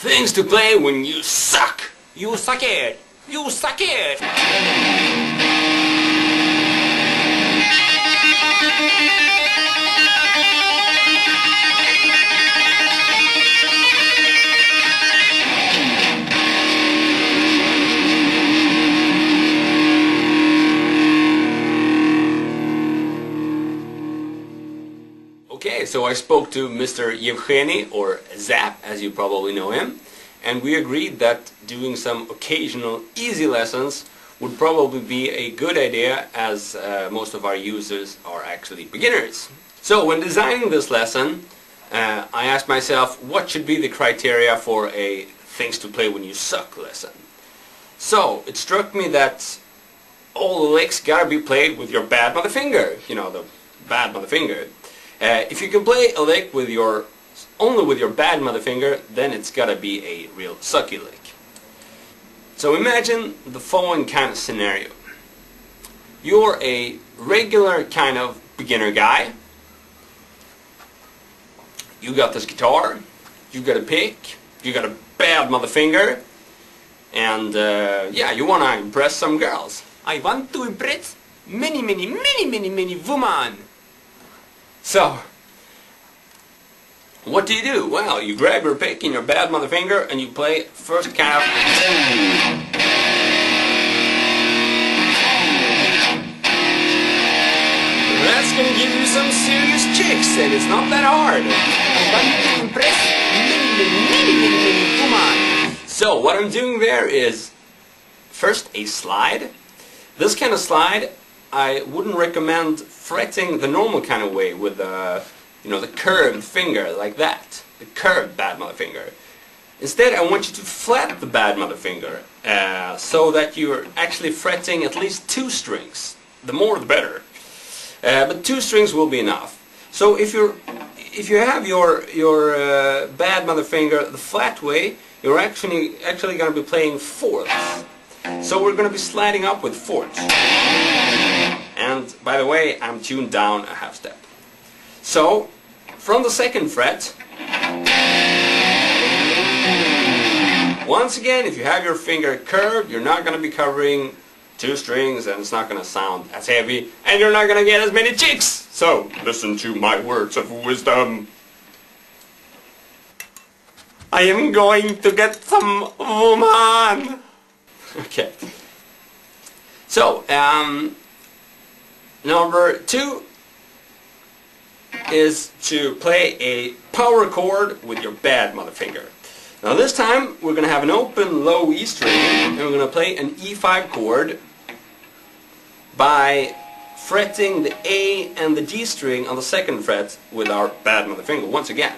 Things to play when you suck. You suck it. You suck it. Okay, so I spoke to Mr. Yevgeny, or Zap, as you probably know him, and we agreed that doing some occasional easy lessons would probably be a good idea, as most of our users are actually beginners. So when designing this lesson, I asked myself what should be the criteria for a things to play when you suck lesson. So it struck me that all the licks gotta be played with your bad mother finger, you know, the bad mother finger. If you can play a lick with only with your bad mother finger, then it's gotta be a real sucky lick. So imagine the following kind of scenario. You're a regular kind of beginner guy. You got this guitar, you got a pick, you got a bad mother finger, and yeah, you wanna impress some girls. I want to impress many women. So, what do? Well, you grab your pick and your bad mother finger and you play first kind of... That's gonna give you some serious chicks, and it's not that hard. I want to impress many women. So, what I'm doing there is first a slide. This kind of slide I wouldn't recommend fretting the normal kind of way with you know, the curved finger like that, the curved bad mother finger. Instead, I want you to flat the bad mother finger so that you're actually fretting at least 2 strings. The more the better. But 2 strings will be enough. So if you have your bad mother finger the flat way, you're actually going to be playing fourths. So we're going to be sliding up with fourths. And by the way, I'm tuned down a half step. So, from the 2nd fret, once again, if you have your finger curved, you're not going to be covering 2 strings, and it's not going to sound as heavy, and you're not going to get as many chicks. So, listen to my words of wisdom. I am going to get some woman. Okay. So, number 2 is to play a power chord with your bad mother finger. Now this time we're going to have an open low E string, and we're going to play an E5 chord by fretting the A and the D string on the 2nd fret with our bad mother finger once again.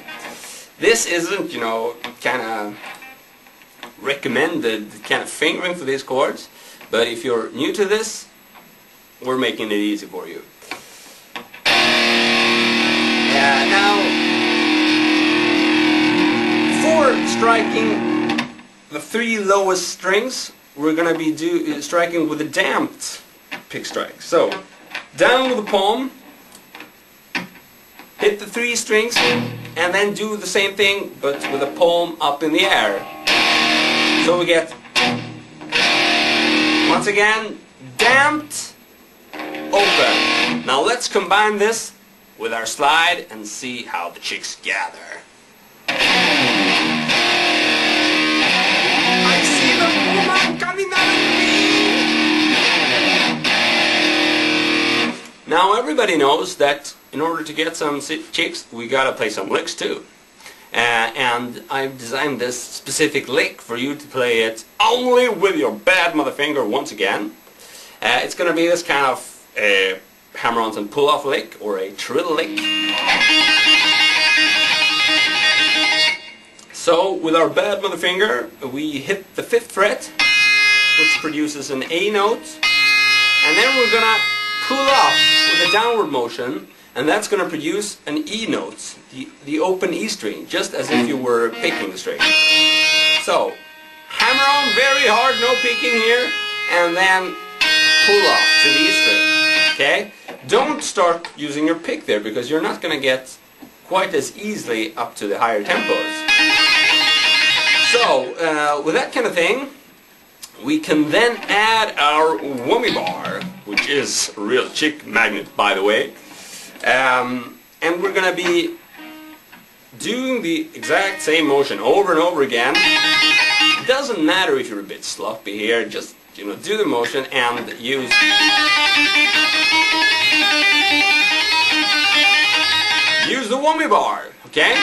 This isn't, you know, kind of recommended kind of fingering for these chords, but if you're new to this, we're making it easy for you. Now, before striking the 3 lowest strings, we're going to be striking with a damped pick strike. So, down with the palm, hit the 3 strings, and then do the same thing, but with the palm up in the air. So we get, once again, damped, open. Now let's combine this with our slide and see how the chicks gather. I see the woman coming out of me. Now everybody knows that in order to get some chicks, we gotta play some licks too. And I've designed this specific lick for you to play it only with your bad mother finger once again. It's gonna be this kind of hammer-ons and pull-off lick, or a trill lick. So with our bad mother finger, we hit the 5th fret, which produces an A note, and then we're gonna pull off with a downward motion, and that's gonna produce an E note, the open E string, just as if you were picking the string. So hammer on very hard, no picking here, and then pull off to the E string. Okay? Don't start using your pick there, because you're not going to get quite as easily up to the higher tempos. So, with that kind of thing, we can then add our whammy bar, which is a real chick magnet, by the way. And we're gonna be doing the exact same motion over and over again. It doesn't matter if you're a bit sloppy here, just, you know, do the motion and use the whammy bar, okay?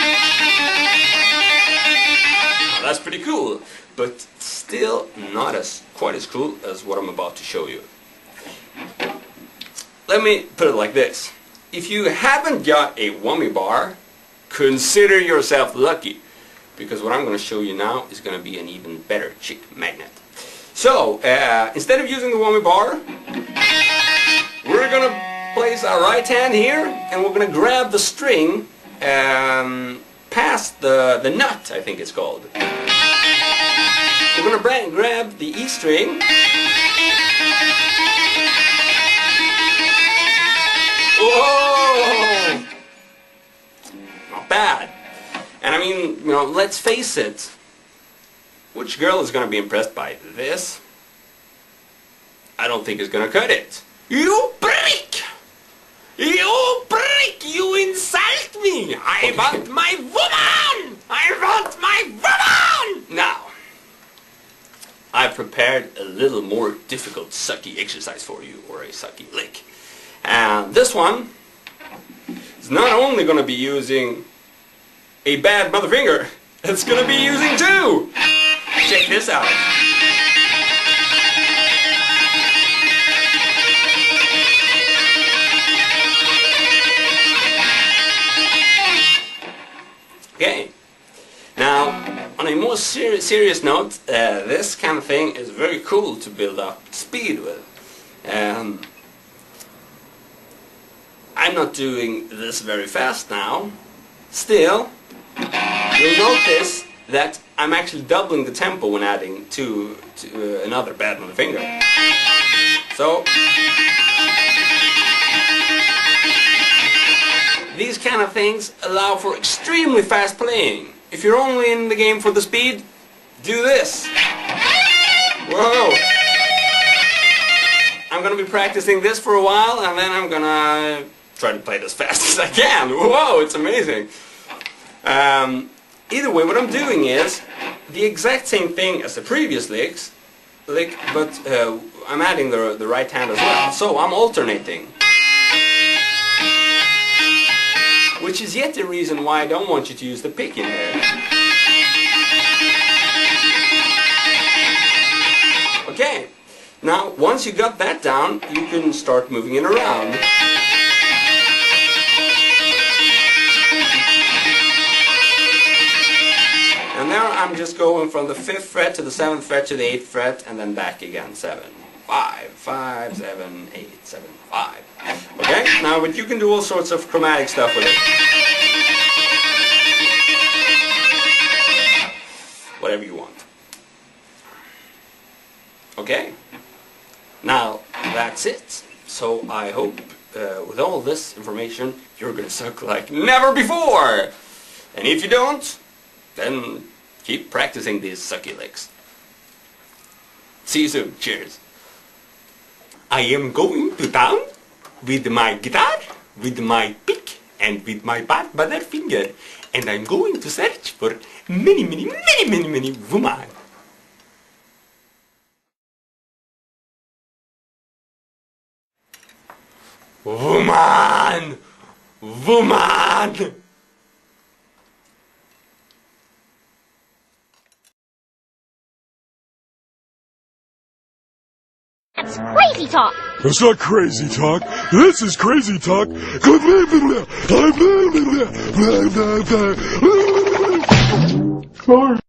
Now, that's pretty cool, but still not quite as cool as what I'm about to show you. Let me put it like this. If you haven't got a whammy bar, consider yourself lucky, because what I'm going to show you now is going to be an even better chick magnet. So, instead of using the whammy bar, we're going to place our right hand here, and we're going to grab the string past the nut, I think it's called. We're going to grab the E string. Whoa! Not bad. And I mean, you know, let's face it. Which girl is going to be impressed by this? I don't think it's going to cut it. You prick! You prick! You insult me! I want my woman! I want my woman! Now, I've prepared a little more difficult sucky exercise for you, or a sucky lick. And this one is not only going to be using a bad mother finger, it's going to be using two! Check this out. Okay. Now, on a more serious note, this kind of thing is very cool to build up speed with. I'm not doing this very fast now. Still, you'll notice that I'm actually doubling the tempo when adding to another bad mother finger. So, these kind of things allow for extremely fast playing. If you're only in the game for the speed, do this. Whoa! I'm gonna be practicing this for a while, and then I'm gonna try to play it as fast as I can. Whoa, it's amazing. Either way, what I'm doing is the exact same thing as the previous lick, but I'm adding the right hand as well. So I'm alternating. Which is yet the reason why I don't want you to use the pick in here. Okay, now once you got that down, you can start moving it around. And now I'm just going from the 5th fret to the 7th fret to the 8th fret and then back again. 7, 5, 5, 7, 8, 7, 5. Okay? Now, but you can do all sorts of chromatic stuff with it. Whatever you want. Okay? Now, that's it. So I hope with all this information you're gonna suck like never before! And if you don't, then keep practicing these sucky licks. See you soon. Cheers. I am going to town with my guitar, with my pick, and with my bad mother finger. And I'm going to search for many women. Woman! Woman! That's crazy talk! That's not crazy talk. This is crazy talk. Sorry.